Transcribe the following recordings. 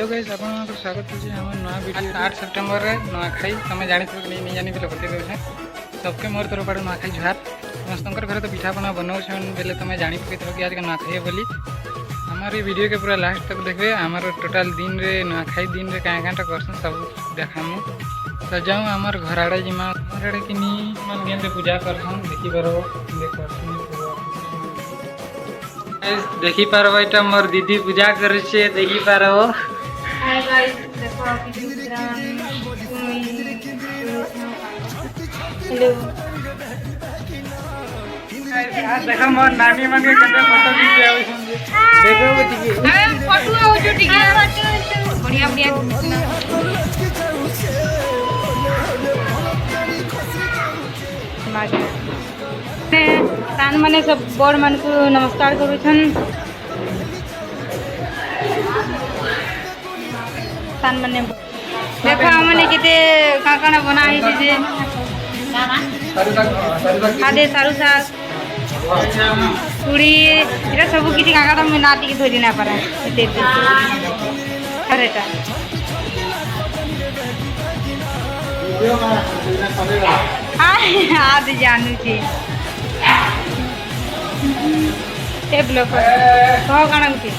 hello guys आपको स्वागत है हम नया वीडियो 8 सेप्टेम्बर में नुआखाई तुम जानी कि नहीं जानी बोले बते देवे सबके मोर तरफ आड़ नुआखाई जुहार समस्त घर तो पिठापना बनाऊन बेले तुम जानी पकड़ कि आज नुआखाई बोली हमारे वीडियो के पूरा लास्ट तक देखिए हमार टोटाल दिन रे नुआखाई दिन रे क्या क्या करसन सब देखामु तो जाऊँ आमर घर आड़े जिमा घर आड़े कि केमते पूजा करसन देखी पार देखी पारब यहाँ मोर दीदी पूजा कर देखी पारब देख मोर नानी मन के फोटो खींचे देखो फोटो बढ़िया बढ़िया तान माने सब बड़ मान को नमस्कार करुछन तान माने देखो हमने केते काकाना बना ही जे आदे सारू साग पूरी एटा सब किछि काका त मैं नाटी के धरि ना पारा एते अरेटा आज जानू छी टेबल पर कहो काना गुटी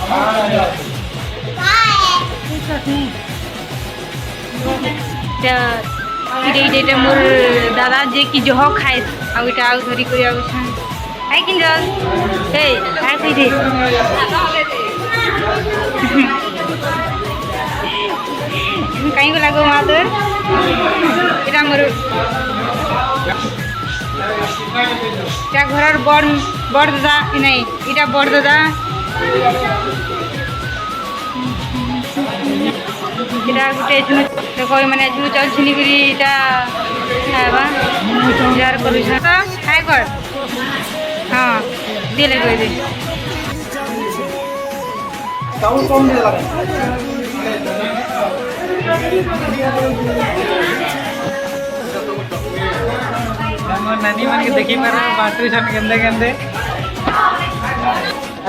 इटा मोर दादा जे कि जह खाए आउटा आउ धरी कर आई कि कहीं लगो वहाँ तो इटा मोर घर बड़ दादा नहीं इटा बड़ दादा इटा गोटे देखो मैंने झुल चाउल छिनी करी इटा खावा जार कर खाए कर हाँ दे लगे दे नानी मन के देखी पार बाटू छन गंदे गंदे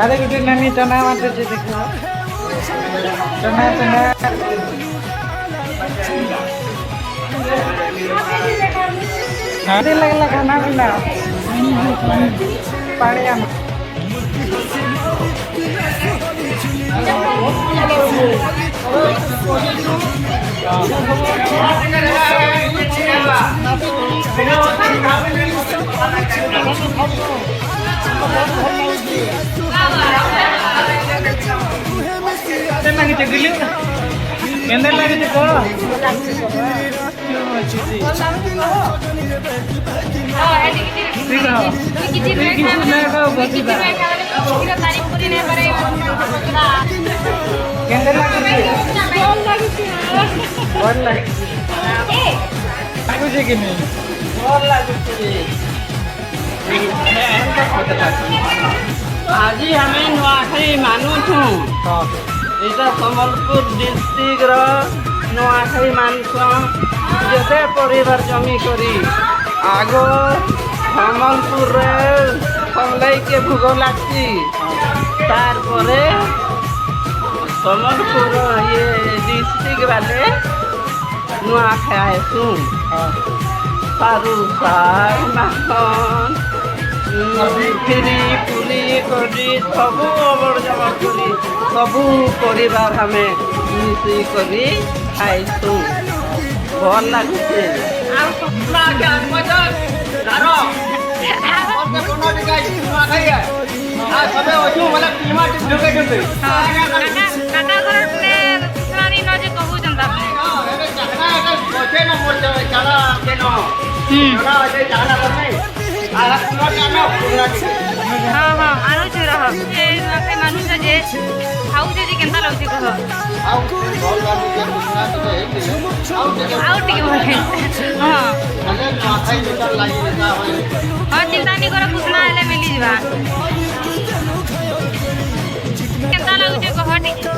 अरे गुटे नानी चना मारते छे देखो चना चना लगला खाना पीना पाड़े हम आज हमें नुआखाई मानु छूँ इटा संबलपुर डिस्ट्रिक्ट नुआखाई मानसं जैसे परिवार जमी करी आग संबलपुर समलई के भोग लगती तार परे संबलपुर ये डिस्ट्रिक्ट वाले नुआखाई सुन सारू साग माखन फिरी पुरी करी सबू अबर जमा करी सबू परिवार हमें मिसी करी खाइसु भल लगुचे हाँ हाँ आनो चुरा मानुष जे खाऊ जे केनता लगुचे कह आउ टिके बोले हाँ हाँ चिंता नहीं करो पुछना हेले मिली जावा केनता लगुचे कह टिके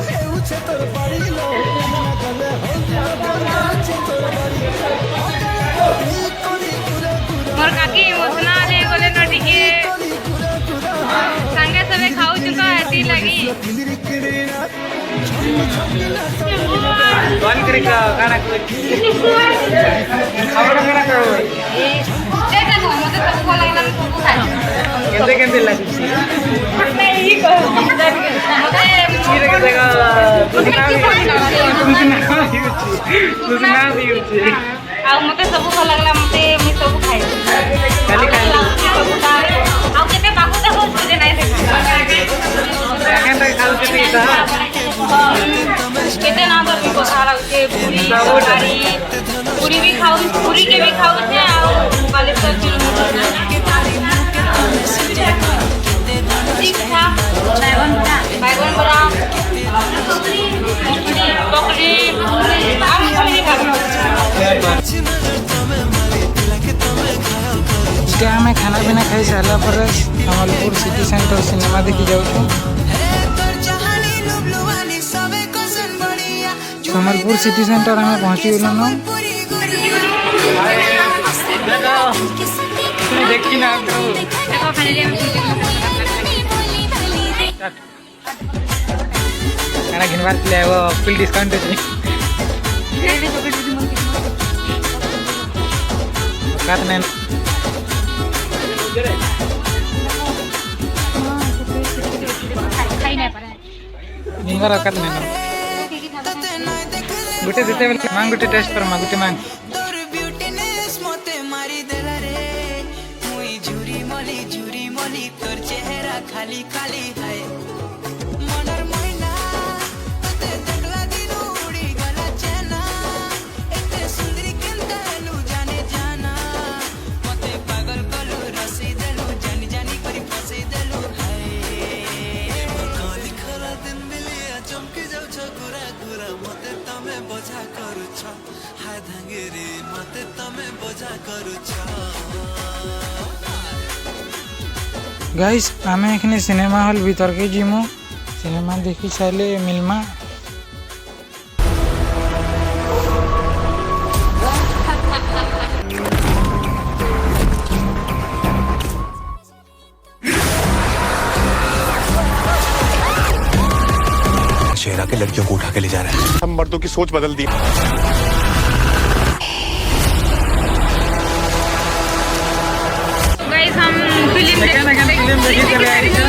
मोर काकी इमोशनल है बोले न टिके संगे सबे खाऊ चुका है लगी कौन करेगा गाना कोई खबर गाना करो भाई ଏଇଟା ନୁହଁ ମୋତେ ସବୁ ଭଲ ଲାଗିଲା ମୁଁ ସବୁ ଖାଇଛି କେତେ କେତେ ଲାଗୁଛି ମୋତେ ଏଇ ମୋତେ କିରେ କେତେ ଦୁସନା ବି ହେଉଛି ଆଉ ମୋତେ ସବୁ ଭଲ ଲାଗିଲା ମୋତେ ମୁଁ ସବୁ ଖାଇଛି ଖାଲି ଖାଇଲି ଆଉ କେତେ ପାଖକୁ ଦେଖାଉଛି ଯେ ନାଇଁ ଦେଖା କେନ୍ତା ଖାଉଛେ ଏଇଟା କେତେ ନା ତ ବି କଥା ଲାଗୁଛେ ପୁରୀ ତରକାରୀ ପୁରୀ ବି ଖାଉ ପୁରୀକେ ବି ଖାଉଛେ ଆଉ ବାଲେଶ୍ୱର ବାଇଗଣ ବରା ପକଡ଼ି इटा आम खाना पीना खाई सारा पर सम्बलपुर सिटी सेंटर सिनेमा देखी जाऊँ सम्बलपुर सिटी सेंटर आम पहुँची गलु देखी ना देखो खाना घिनबार के लिए फुल डिस्काउंट अच्छी नहीं घिनबार औकात नहीं गुटे देते बेले मांग गुटे टेस्ट कर मां गुटे मांग खाली खाली है मनर महीना ते देखला दिन उड़ी गला चेना एते सुंदरी केनता लू जाने जाना मते पागल कलू रसी देलू जानी जानी करी फसे देलू है खाली खरा दिन मिलिया चमकी जाऊ छ गुरा गुरा मते तमे बोझा करू छ हाय धांगेरी मते तमे बोझा करू छ गाइस आमे एखने सिनेमा हॉल भीतर के जीमु सिनेमा देखी सारे मिलमा शेरा के लड़कियों को उठा के ले जा रहा है हम मर्दों की सोच बदल दी गाइस हम फिल्म फिल्म देखी चले